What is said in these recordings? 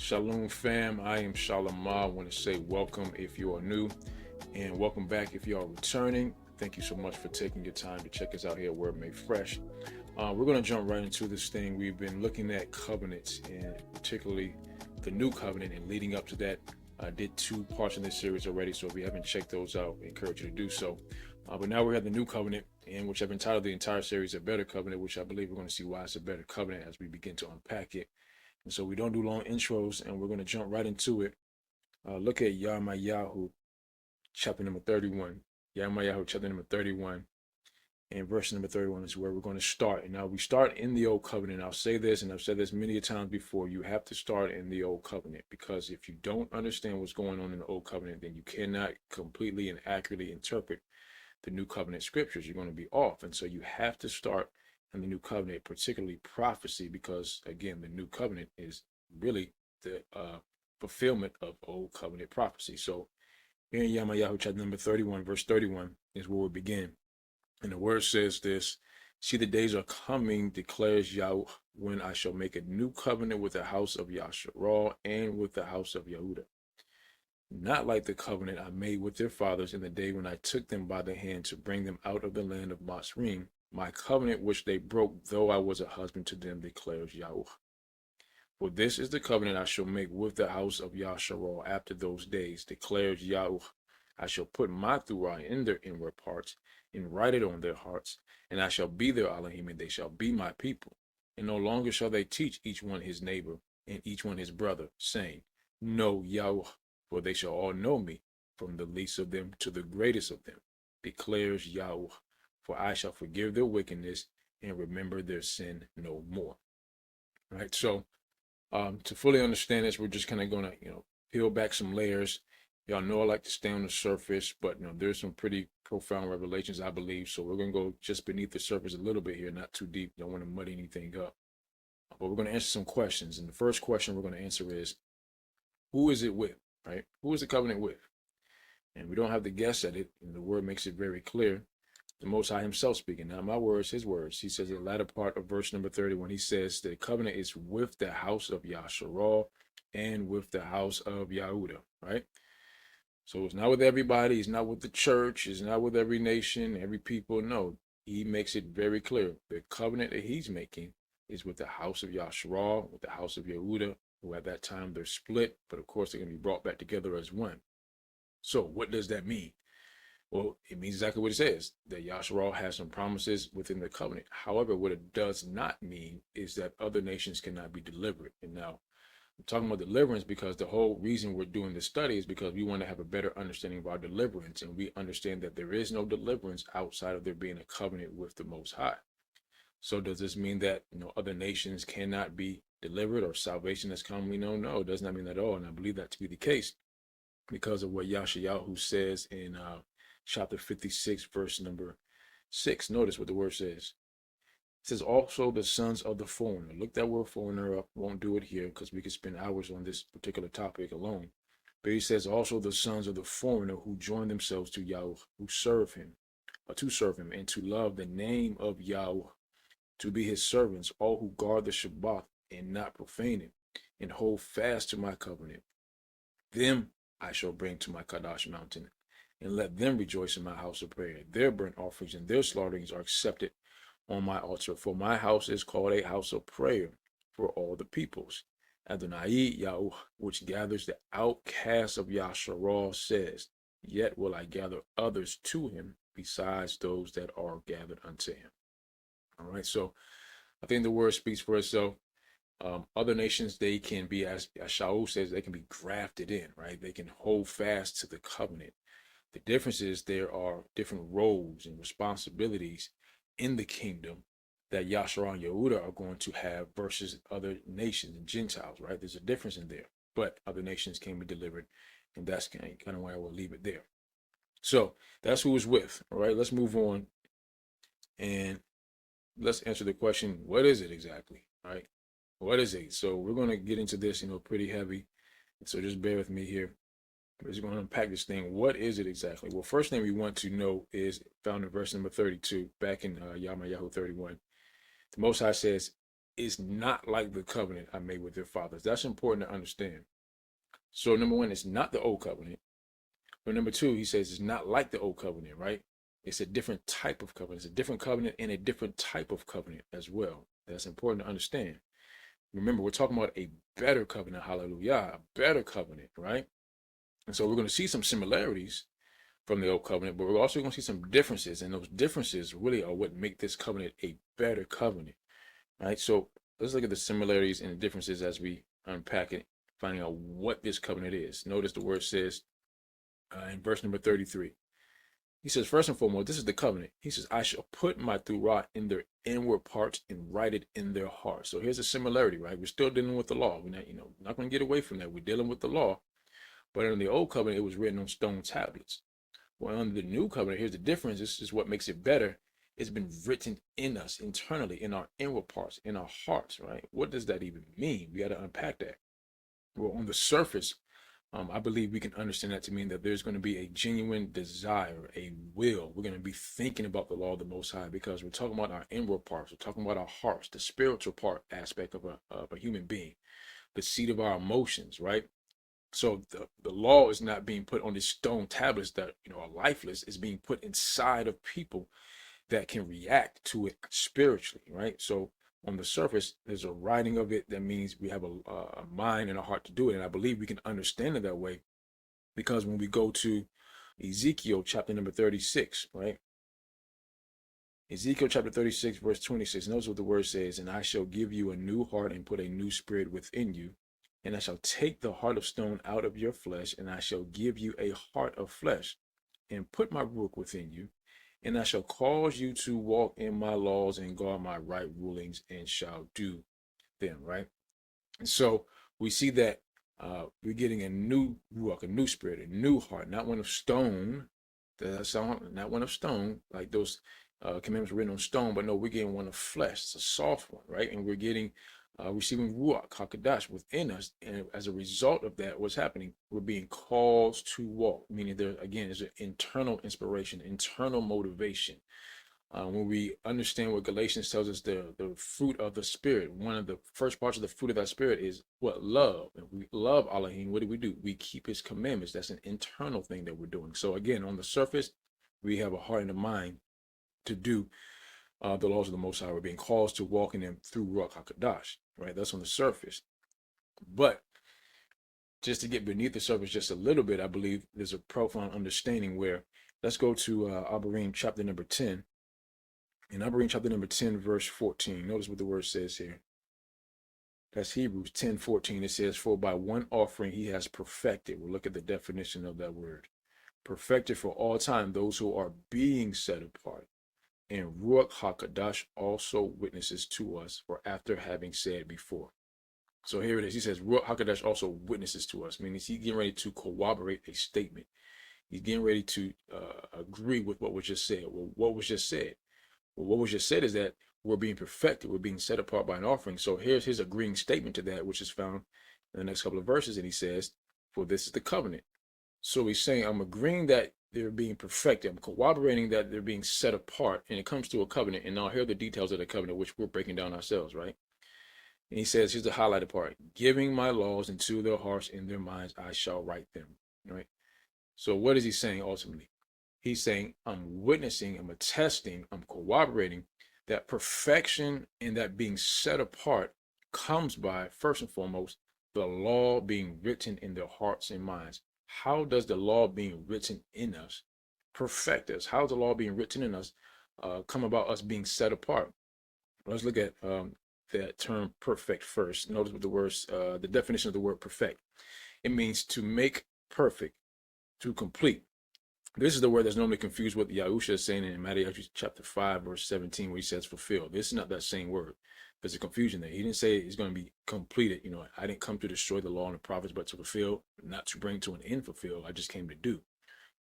Shalom fam, I am Shalamah. I want to say welcome if you are new and welcome back if you are returning. Thank you so much for taking your time to check us out here at Word Made Fresh. We're going to jump right into this thing. We've been looking at covenants and particularly the new covenant, and leading up to that, I did 2 parts in this series already. So if you haven't checked those out, I encourage you to do so. But now we have the new covenant, and which I've entitled the entire series A Better Covenant, which I believe we're going to see why it's a better covenant as we begin to unpack it. And so we don't do long intros, and we're going to jump right into it. Look at Yaramayah, chapter number 31. Yaramayah, chapter number 31, and verse number 31 is where we're going to start. And now we start in the Old Covenant. I'll say this, and I've said this many times before, you have to start in the Old Covenant, because if you don't understand what's going on in the Old Covenant, then you cannot completely and accurately interpret the New Covenant scriptures. You're going to be off. And so you have to start in the New Covenant, particularly prophecy, because again, the New Covenant is really the fulfillment of Old Covenant prophecy. So here in Yaramayah chapter number 31, verse 31 is where we begin. And the word says this: "See, the days are coming, declares Yhuh, when I shall make a new covenant with the house of Yashar'al and with the house of Yhuh. Not like the covenant I made with their fathers in the day when I took them by the hand to bring them out of the land of Masrim, my covenant which they broke, though I was a husband to them, declares Yhuh. For this is the covenant I shall make with the house of Yashar'al after those days, declares Yhuh. I shall put my Torah in their inward parts, and write it on their hearts, and I shall be their Elohim, and they shall be my people. And no longer shall they teach each one his neighbor, and each one his brother, saying, Know Yhuh, for they shall all know me, from the least of them to the greatest of them, declares Yhuh. For I shall forgive their wickedness and remember their sin no more." All right. So to fully understand this, we're just kind of going to, peel back some layers. Y'all know I like to stay on the surface, but there's some pretty profound revelations, I believe. So we're going to go just beneath the surface a little bit here, not too deep. Don't want to muddy anything up. But we're going to answer some questions. And the first question we're going to answer is, who is it with, right? Who is the covenant with? And we don't have to guess at it. And the word makes it very clear. The Most High himself speaking. Not my words, his words. He says in the latter part of verse number 31, he says the covenant is with the house of Yashar'al and with the house of Yhuh, right? So it's not with everybody. It's not with the church. It's not with every nation, every people. No, he makes it very clear. The covenant that he's making is with the house of Yashar'al, with the house of Yhuh, who at that time they're split, but of course they're going to be brought back together as one. So what does that mean? Well, it means exactly what it says, that Yashar'al has some promises within the covenant. However, what it does not mean is that other nations cannot be delivered. And now I'm talking about deliverance because the whole reason we're doing this study is because we want to have a better understanding of our deliverance. And we understand that there is no deliverance outside of there being a covenant with the Most High. So does this mean that, other nations cannot be delivered or salvation as commonly known? No, it does not mean that at all. And I believe that to be the case because of what Yashayah says in chapter 56, verse number 6. Notice what the word says. It says, also the sons of the foreigner. Look that word foreigner up. Won't do it here because we could spend hours on this particular topic alone. But he says, also the sons of the foreigner who join themselves to Yhuh, who serve him, and to love the name of Yhuh, to be his servants, all who guard the Shabbat and not profane it, and hold fast to my covenant. Them I shall bring to my Kadosh mountain, and let them rejoice in my house of prayer. Their burnt offerings and their slaughterings are accepted on my altar. For my house is called a house of prayer for all the peoples. Adonai Yhuh, which gathers the outcasts of Yashar'al, says, yet will I gather others to him besides those that are gathered unto him. All right, so I think the word speaks for itself. Other nations, they can be, as Shaul says, they can be grafted in, right? They can hold fast to the covenant. The difference is there are different roles and responsibilities in the kingdom that Yashar'al and Yhuh are going to have versus other nations and Gentiles, right? There's a difference in there, but other nations can be delivered, and that's kind of why I will leave it there. So that's who it's with, all right? Let's move on, and let's answer the question, what is it exactly, all right? What is it? So we're going to get into this, pretty heavy, so just bear with me here. We're just going to unpack this thing. What is it exactly? Well, first thing we want to know is found in verse number 32, back in Yaramayah 31. The Most High says, is not like the covenant I made with their fathers. That's important to understand. So number one, it's not the old covenant. But number two, he says it's not like the old covenant, right? It's a different type of covenant. It's a different covenant and a different type of covenant as well. That's important to understand. Remember, we're talking about a better covenant, hallelujah, a better covenant, right? And so we're going to see some similarities from the old covenant, but we're also going to see some differences, and those differences really are what make this covenant a better covenant, right? So let's look at the similarities and the differences as we unpack it, finding out what this covenant is. Notice the word says in verse number 33, he says, first and foremost, this is the covenant. He says, I shall put my Torah in their inward parts and write it in their hearts. So here's a similarity, right? We're still dealing with the law. We're not going to get away from that. We're dealing with the law. But in the old covenant, it was written on stone tablets. Well, under the new covenant, here's the difference. This is what makes it better. It's been written in us internally, in our inward parts, in our hearts, right? What does that even mean? We got to unpack that. Well, on the surface, I believe we can understand that to mean that there's going to be a genuine desire, a will. We're going to be thinking about the law of the Most High because we're talking about our inward parts. We're talking about our hearts, the spiritual part aspect of a human being, the seat of our emotions, right? So the law is not being put on these stone tablets that are lifeless. It's being put inside of people that can react to it spiritually, right? So on the surface, there's a writing of it that means we have a mind and a heart to do it. And I believe we can understand it that way because when we go to Ezekiel chapter number 36, right? Ezekiel chapter 36, verse 26, notice what the word says, and I shall give you a new heart and put a new spirit within you. And I shall take the heart of stone out of your flesh, and I shall give you a heart of flesh, and put my ruach within you. And I shall cause you to walk in my laws and guard my right rulings and shall do them, right? And so we see that we're getting a new ruach, a new spirit, a new heart, not one of stone. Not one of stone, like those commandments written on stone, but no, we're getting one of flesh. It's a soft one, right? And we're getting receiving ruach hakodesh within us, and as a result of that, what's happening? We're being called to walk, meaning there again is an internal inspiration, internal motivation. When we understand what Galatians tells us, the fruit of the Spirit, one of the first parts of the fruit of that Spirit is what? Love. And we love Elohim. What do? We keep His commandments. That's an internal thing that we're doing. So again, on the surface, we have a heart and a mind to do the laws of the Most High. We're being called to walk in them through Ruach HaKadosh, right? That's on the surface. But just to get beneath the surface just a little bit, I believe there's a profound understanding where, let's go to Abarym chapter number 10. In Abarym chapter number 10, verse 14, notice what the word says here. That's Hebrews 10:14. It says, for by one offering he has perfected. We'll look at the definition of that word. Perfected for all time those who are being set apart. And Ruach HaKadosh also witnesses to us, for after having said before. So here it is. He says, Ruach HaKadosh also witnesses to us, meaning he's getting ready to corroborate a statement. He's getting ready to agree with what was just said. Well, what was just said? Well, what was just said is that we're being perfected. We're being set apart by an offering. So here's his agreeing statement to that, which is found in the next couple of verses. And he says, for this is the covenant. So he's saying, I'm agreeing that they're being perfected. I'm corroborating that they're being set apart. And it comes to a covenant. And now here are the details of the covenant, which we're breaking down ourselves, right? And he says, here's the highlighted part. Giving my laws into their hearts and their minds, I shall write them, right? So what is he saying ultimately? He's saying, I'm witnessing, I'm attesting, I'm corroborating that perfection and that being set apart comes by, first and foremost, the law being written in their hearts and minds. How does the law being written in us perfect us? How does the law being written in us come about us being set apart? Let's look at that term perfect first. Notice what the words, the definition of the word perfect. It means to make perfect, to complete. This is the word that's normally confused with Yahushua is saying in Mattiyahu chapter 5, verse 17, where he says fulfilled. This is not that same word. There's a confusion there. He didn't say it's going to be completed. I didn't come to destroy the law and the prophets, but to fulfill, not to bring to an end fulfill. I just came to do.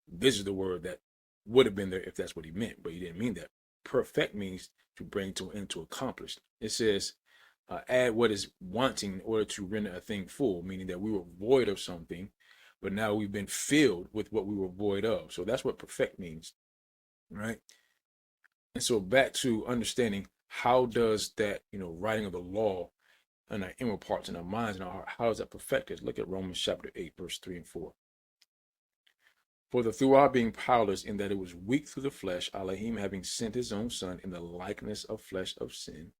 This is the word that would have been there if that's what he meant, but he didn't mean that. Perfect means to bring to an end, to accomplish. It says, add what is wanting in order to render a thing full, meaning that we were void of something, but now we've been filled with what we were void of. So that's what perfect means, right? And so back to understanding how does that, writing of the law in our inward parts, in our minds, and our heart, how does that perfect us? Look at Romans chapter 8, verse 3 and 4. For the throughout being powerless in that it was weak through the flesh, Elohim having sent his own son in the likeness of flesh of sin,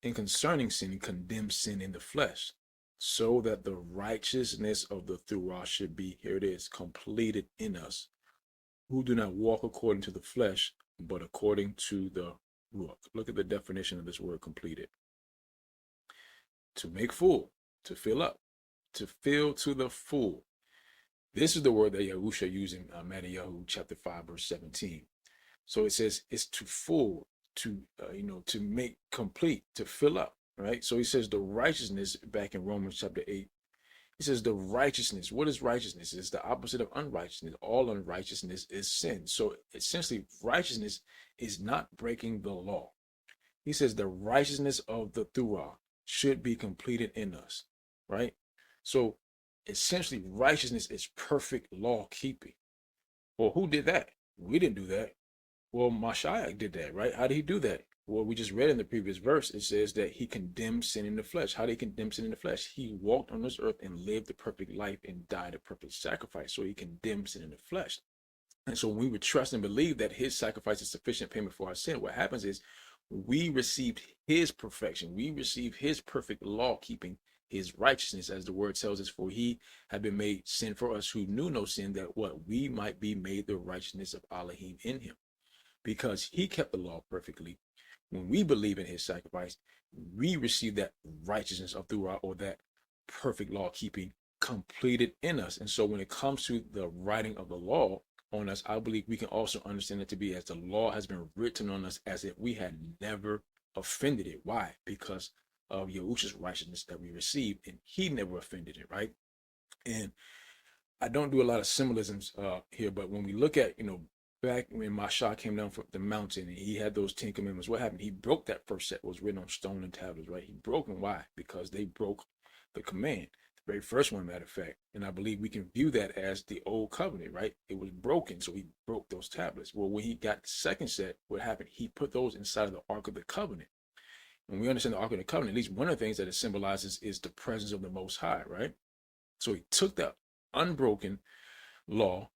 and concerning sin, he condemned sin in the flesh, so that the righteousness of the throughout should be, here it is, completed in us, who do not walk according to the flesh, but according to the Ruach. Look at the definition of this word completed. To make full, to fill up, to fill to the full. This is the word that Yahusha used in Mattiyahu chapter 5, verse 17. So it says it's to full, to, to make complete, to fill up, right? So he says the righteousness back in Romans chapter 8, he says the righteousness. What is righteousness? It's the opposite of unrighteousness. All unrighteousness is sin. So essentially, righteousness is not breaking the law. He says the righteousness of the Thurah should be completed in us, right? So essentially, righteousness is perfect law keeping. Well, who did that? We didn't do that. Well, Yashayah did that, right? How did he do that? Well, we just read in the previous verse, it says that he condemned sin in the flesh. How did he condemn sin in the flesh? He walked on this earth and lived the perfect life and died a perfect sacrifice. So he condemned sin in the flesh. And so when we would trust and believe that his sacrifice is sufficient payment for our sin, what happens is we received his perfection. We received his perfect law keeping, his righteousness, as the word tells us, for he had been made sin for us who knew no sin, that what we might be made the righteousness of Elohim in him. Because he kept the law perfectly, when we believe in his sacrifice, we receive that righteousness of Thurah, or that perfect law keeping completed in us. And so when it comes to the writing of the law on us, I believe we can also understand it to be as the law has been written on us as if we had never offended it. Why? Because of Yahusha's righteousness that we received, and he never offended it, right? And I don't do a lot of symbolisms here, but when we look at, back when Mashah came down from the mountain and he had those 10 commandments, what happened? He broke that first set, was written on stone and tablets, right? He broke them. Why? Because they broke the command, the very first one, matter of fact. And I believe we can view that as the old covenant, right? It was broken, so he broke those tablets. Well, when he got the second set, what happened? He put those inside of the Ark of the Covenant. When we understand the Ark of the Covenant, at least one of the things that it symbolizes is the presence of the Most High, right? So he took that unbroken law,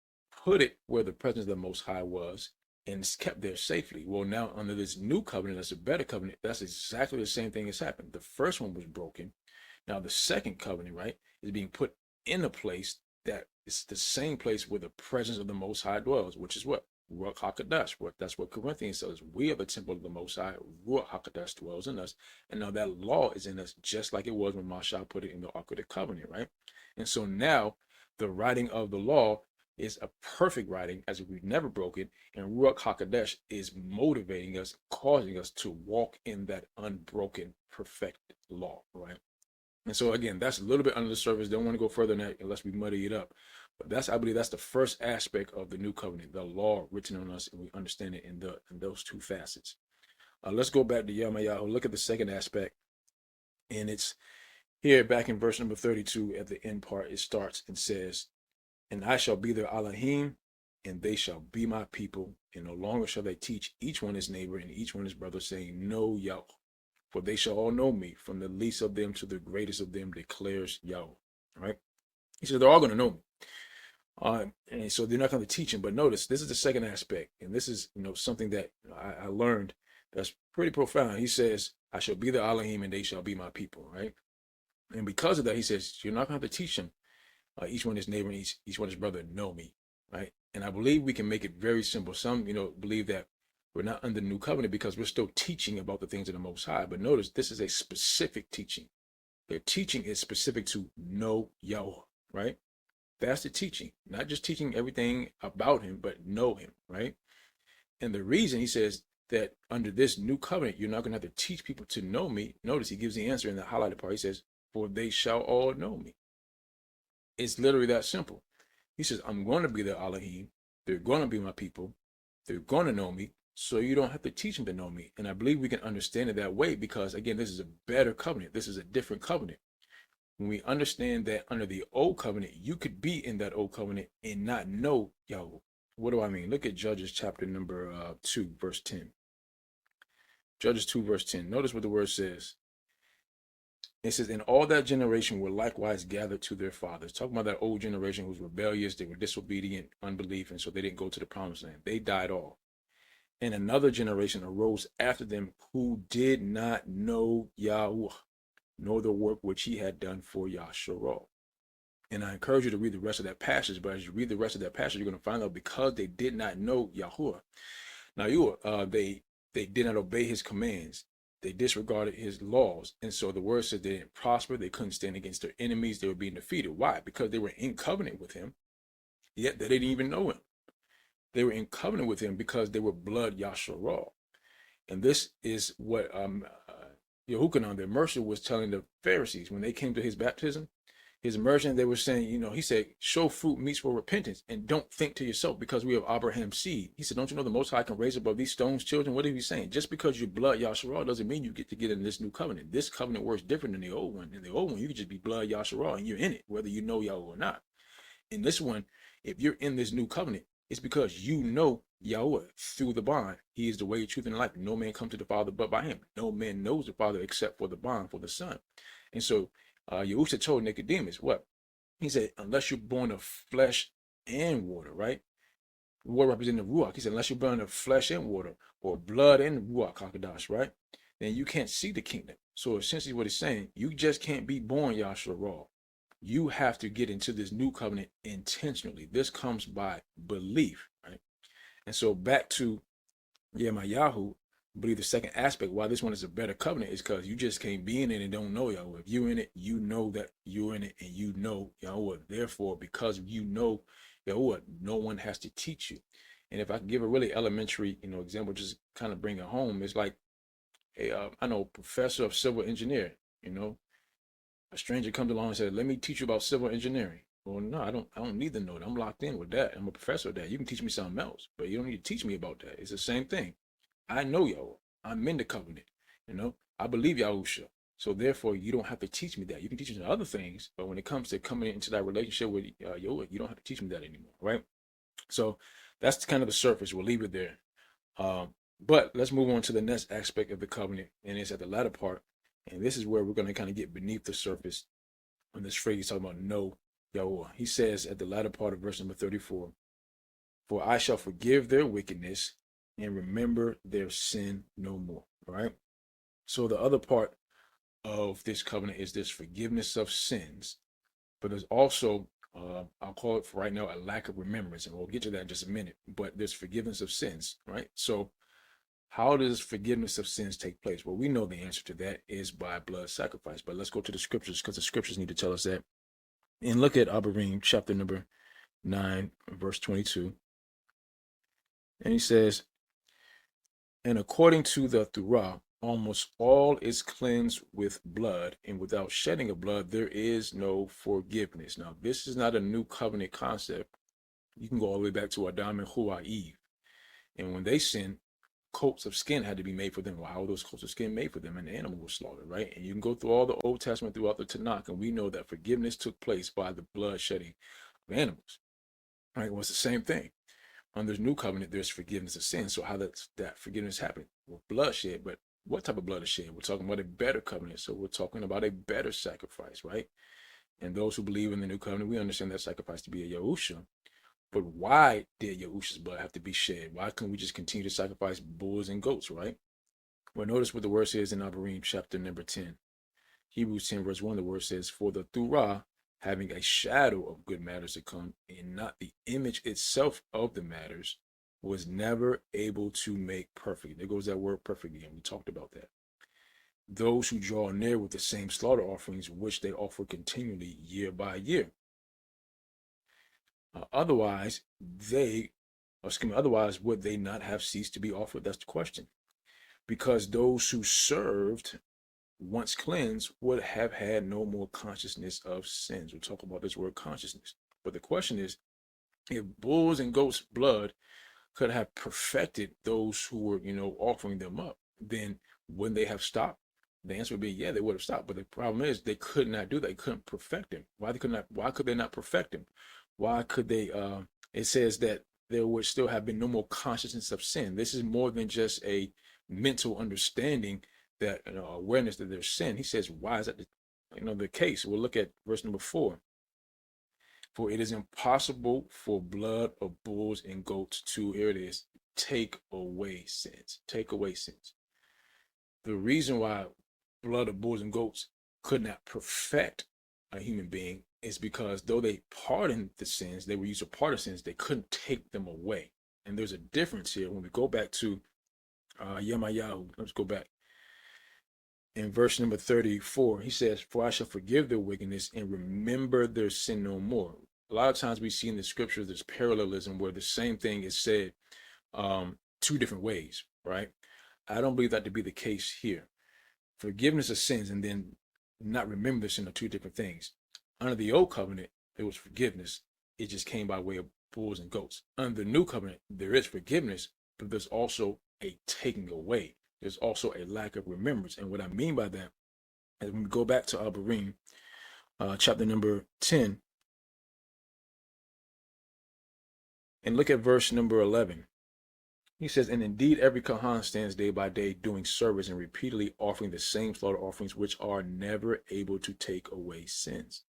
put it where the presence of the Most High was, and it's kept there safely. Well, now under this new covenant, that's a better covenant, that's exactly the same thing has happened. The first one was broken. Now the second covenant, right, is being put in a place that is the same place where the presence of the Most High dwells, which is what? Ruach HaKodesh. That's what Corinthians says. We are the temple of the Most High. Ruach HaKodesh dwells in us. And now that law is in us just like it was when Mashah put it in the Ark of the Covenant, right? And so now the writing of the law is a perfect writing, as if we've never broken, and Ruach HaKodesh is motivating us, causing us to walk in that unbroken, perfected law, right? And so again, that's a little bit under the surface. Don't want to go further than that unless we muddy it up. But I believe that's the first aspect of the new covenant, the law written on us, and we understand it in those two facets. Let's go back to Yaramayah. Look at the second aspect, and it's here back in verse number 32 at the end part. It starts and says, "And I shall be their Elohim, and they shall be my people, and no longer shall they teach each one his neighbor and each one his brother, saying, Know Yahweh. For they shall all know me, from the least of them to the greatest of them, declares Yahweh." All right? He said they're all going to know me. And so they're not going to teach him. But notice, this is the second aspect. And this is, something that I learned that's pretty profound. He says, I shall be the Elohim, and they shall be my people, right? And because of that, he says, you're not going to have to teach them. Each one his neighbor and each one his brother know me, right? And I believe we can make it very simple. Some, believe that we're not under the new covenant because we're still teaching about the things of the Most High. But notice, this is a specific teaching. Their teaching is specific to know Yahweh, right? That's the teaching, not just teaching everything about him, but know him, right? And the reason he says that under this new covenant, you're not going to have to teach people to know me. Notice he gives the answer in the highlighted part. He says, for they shall all know me. It's literally that simple. He says, I'm going to be their Elohim. They're going to be my people. They're going to know me. So you don't have to teach them to know me. And I believe we can understand it that way because, again, this is a better covenant. This is a different covenant. When we understand that under the old covenant, you could be in that old covenant and not know Yahweh. What do I mean? Look at Judges chapter number 2, verse 10. Judges 2 verse 10. Notice what the word says. It says, and all that generation were likewise gathered to their fathers. Talking about that old generation who was rebellious, they were disobedient, unbelief, and so they didn't go to the promised land. They died all. And another generation arose after them who did not know Yhuh, nor the work which he had done for Yashar'al. And I encourage you to read the rest of that passage, but as you read the rest of that passage, you're going to find out because they did not know Yhuh. Now, they did not obey his commands. They disregarded his laws. And so the word says they didn't prosper. They couldn't stand against their enemies. They were being defeated. Why? Because they were in covenant with him, yet they didn't even know him. They were in covenant with him because they were blood Yashar'al. And this is what Yahukanan, the immerser, was telling the Pharisees when they came to his baptism. His immersion, they were saying, he said, show fruit meets for repentance, and don't think to yourself because we have Abraham's seed. He said, don't you know the Most High can raise above these stones children? What are you saying? Just because you're blood Yashar'al doesn't mean you get to get in this new covenant. This covenant works different than the old one. In the old one, you could just be blood Yashar'al and you're in it, whether you know Yahweh or not. In this one, if you're in this new covenant, it's because you know Yahweh through the bond. He is the way, truth, and life. No man comes to the Father but by him. No man knows the Father except for the bond, for the Son. And so Yahusha told Nicodemus, what? He said, unless you're born of flesh and water, right? Water representing the Ruach. He said, unless you're born of flesh and water, or blood and Ruach HaKodesh, right? Then you can't see the kingdom. So essentially what he's saying, you just can't be born Yashar'al. You have to get into this new covenant intentionally. This comes by belief, right? And so back to Yahu, I believe the second aspect why this one is a better covenant is because you just can't be in it and don't know Yahweh. If you're in it, you know that you're in it and you know Yahweh. Therefore, because you know Yahweh, no one has to teach you. And if I can give a really elementary, example, just kind of bring it home, it's like I know professor of civil engineer, a stranger comes along and says, let me teach you about civil engineering. Well, no, I don't need to know that. I'm locked in with that. I'm a professor of that. You can teach me something else, but you don't need to teach me about that. It's the same thing. I know Yahweh. I'm in the covenant. I believe Yahusha. So therefore, you don't have to teach me that. You can teach me other things, but when it comes to coming into that relationship with Yahweh, you don't have to teach me that anymore, right? So that's kind of the surface. We'll leave it there. But let's move on to the next aspect of the covenant, and it's at the latter part. And this is where we're going to kind of get beneath the surface on this phrase talking about know Yahweh. He says at the latter part of verse number 34, for I shall forgive their wickedness and remember their sin no more. All right. So the other part of this covenant is this forgiveness of sins, but there's also, I'll call it for right now, a lack of remembrance, and we'll get to that in just a minute, but there's forgiveness of sins, right? So how does forgiveness of sins take place? Well, we know the answer to that is by blood sacrifice, but let's go to the scriptures because the scriptures need to tell us that. And look at Abarym chapter number 9, verse 22. And he says, and according to the Torah, almost all is cleansed with blood, and without shedding of blood, there is no forgiveness. Now, this is not a new covenant concept. You can go all the way back to Adam and Eve. And when they sinned, coats of skin had to be made for them. Well, how were those coats of skin made for them? And the animal was slaughtered, right? And you can go through all the Old Testament throughout the Tanakh, and we know that forgiveness took place by the blood shedding of animals. Right? Well, it's the same thing. Under the new covenant, there's forgiveness of sin. So how does that forgiveness happen? Well, bloodshed, but what type of blood is shed? We're talking about a better covenant. So we're talking about a better sacrifice, right? And those who believe in the new covenant, we understand that sacrifice to be a Yahusha. But why did Yahusha's blood have to be shed? Why couldn't we just continue to sacrifice bulls and goats, right? Well, notice what the word says in Abarym chapter number 10. Hebrews 10 verse 1, the word says, for the Torah, having a shadow of good matters to come, and not the image itself of the matters, was never able to make perfect. There goes that word perfect again. We talked about that. Those who draw near with the same slaughter offerings, which they offer continually year by year. Otherwise, would they not have ceased to be offered? That's the question. Because those who served, once cleansed, would have had no more consciousness of sins. We'll talk about this word consciousness. But the question is, if bulls and goats' blood could have perfected those who were, offering them up, then wouldn't they have stopped? The answer would be, yeah, they would have stopped. But the problem is they could not do that. They couldn't perfect them. Why could they not perfect them? Why could they, it says that there would still have been no more consciousness of sin. This is more than just a mental understanding, that awareness that there's sin. He says, why is that the case? We'll look at verse number 4. For it is impossible for blood of bulls and goats to, here it is, take away sins. Take away sins. The reason why blood of bulls and goats could not perfect a human being is because though they pardoned the sins, they were used to pardon sins, they couldn't take them away. And there's a difference here. When we go back to Yaramayah, let's go back. In verse number 34, he says, for I shall forgive their wickedness and remember their sin no more. A lot of times we see in the scriptures there's parallelism where the same thing is said two different ways, right? I don't believe that to be the case here. Forgiveness of sins and then not remember the sin are two different things. Under the old covenant, there was forgiveness. It just came by way of bulls and goats. Under the new covenant, there is forgiveness, but there's also a taking away. There's also a lack of remembrance. And what I mean by that is when we go back to Abarym, chapter number 10, and look at verse number 11. He says, and indeed every Kahan stands day by day doing service and repeatedly offering the same slaughter offerings, which are never able to take away sins.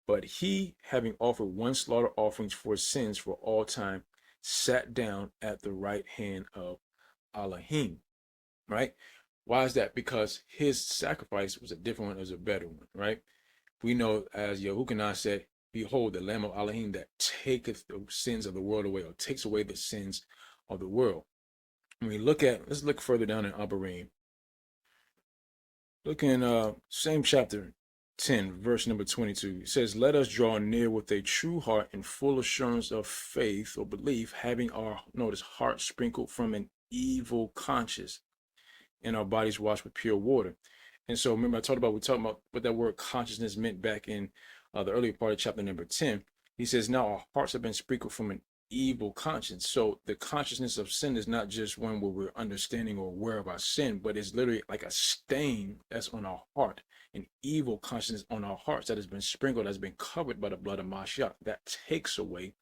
But he, having offered one slaughter offerings for sins for all time, sat down at the right hand of Elohim. Right? Why is that? Because his sacrifice was a different one, it was a better one, right? We know, as Yhuh said, behold, the Lamb of Elohim that taketh the sins of the world away, or takes away the sins of the world. When we look at, let's look further down in Abarym. Look in same chapter 10, verse number 22. It says, let us draw near with a true heart and full assurance of faith or belief, having our, notice, heart sprinkled from an evil conscience and our bodies washed with pure water. And so remember, we talked about what that word consciousness meant back in the earlier part of chapter number 10. He says, now our hearts have been sprinkled from an evil conscience. So the consciousness of sin is not just one where we're understanding or aware of our sin, but it's literally like a stain that's on our heart, an evil consciousness on our hearts that has been sprinkled, has been covered by the blood of Mashiach, that takes away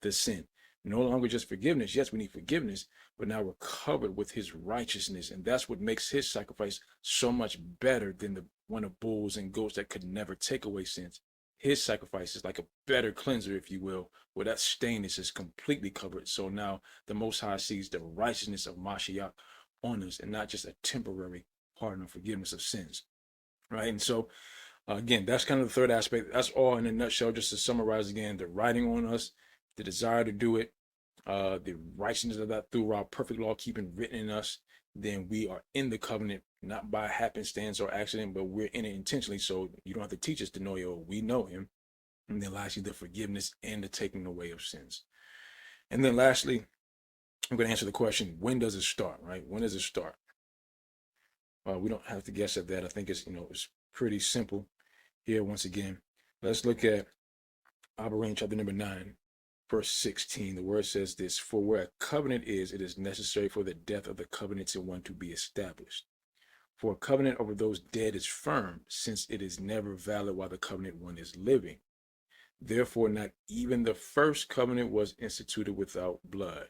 the sin. No longer just forgiveness. Yes, we need forgiveness, but now we're covered with his righteousness. And that's what makes his sacrifice so much better than the one of bulls and goats that could never take away sins. His sacrifice is like a better cleanser, if you will, where that stain is just completely covered. So now the Most High sees the righteousness of Mashiach on us and not just a temporary pardon or forgiveness of sins. Right? And so, again, that's kind of the third aspect. That's all in a nutshell, just to summarize again, the writing on us, the desire to do it, the righteousness of that through our perfect law keeping written in us. Then we are in the covenant, not by happenstance or accident, but we're in it intentionally. So you don't have to teach us to know Yahweh. We know him. And then lastly, the forgiveness and the taking away of sins. And then lastly, I'm going to answer the question, when does it start, right? When does it start? We don't have to guess at that. I think it's, it's pretty simple here. Once again, let's look at Abarym chapter number 9. Verse 16, the word says this, for where a covenant is, it is necessary for the death of the covenanted one to be established. For a covenant over those dead is firm, since it is never valid while the covenant one is living. Therefore, not even the first covenant was instituted without blood.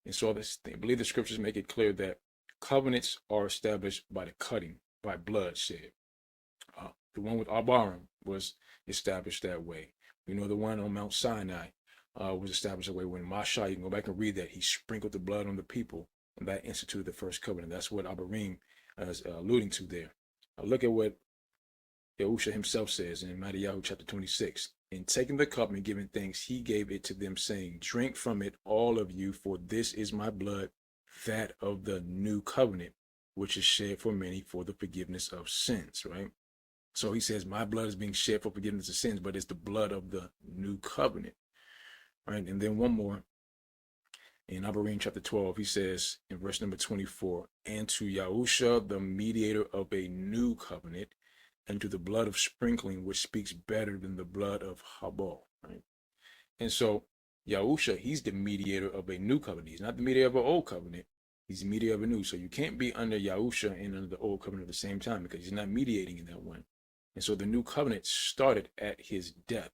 And so I believe the scriptures make it clear that covenants are established by the cutting, by blood shed. The one with Abarym was established that way. We know the one on Mount Sinai was established that way when Yashayah, you can go back and read that, he sprinkled the blood on the people, and that instituted the first covenant. That's what Abarym is alluding to there. Look at what Yahusha himself says in Mattiyahu chapter 26. In taking the cup and giving thanks, he gave it to them, saying, drink from it, all of you, for this is my blood, that of the new covenant, which is shed for many for the forgiveness of sins, right? So he says, my blood is being shed for forgiveness of sins, but it's the blood of the new covenant. Right, and then one more in Abarym chapter 12, he says in verse number 24, and to Yahusha, the mediator of a new covenant, and to the blood of sprinkling, which speaks better than the blood of Habal. Right, and so Yahusha, he's the mediator of a new covenant. He's not the mediator of an old covenant. He's the mediator of a new. So you can't be under Yahusha and under the old covenant at the same time, because he's not mediating in that one. And so the new covenant started at his death.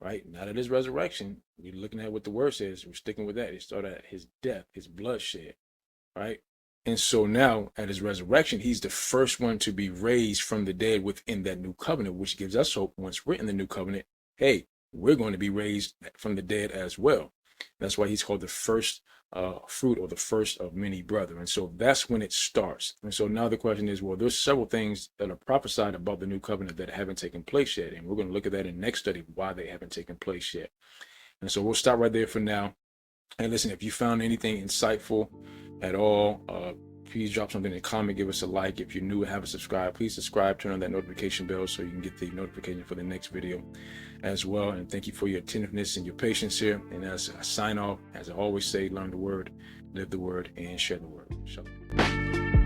Right? Not at his resurrection. We're looking at what the word says. We're sticking with that. It started at his death, his bloodshed. Right? And so now at his resurrection, he's the first one to be raised from the dead within that new covenant, which gives us hope once we're in the new covenant. Hey, we're going to be raised from the dead as well. That's why he's called the first fruit, or the first of many brethren. And so that's when it starts. And so now the question is, well, there's several things that are prophesied about the new covenant that haven't taken place yet. And we're going to look at that in the next study, why they haven't taken place yet. And so we'll stop right there for now. And listen, if you found anything insightful at all, please drop something in the comment, give us a like. If you're new and haven't subscribed, please subscribe, turn on that notification bell so you can get the notification for the next video as well. And thank you for your attentiveness and your patience here. And as I sign off, as I always say, learn the word, live the word, and share the word. Shalom.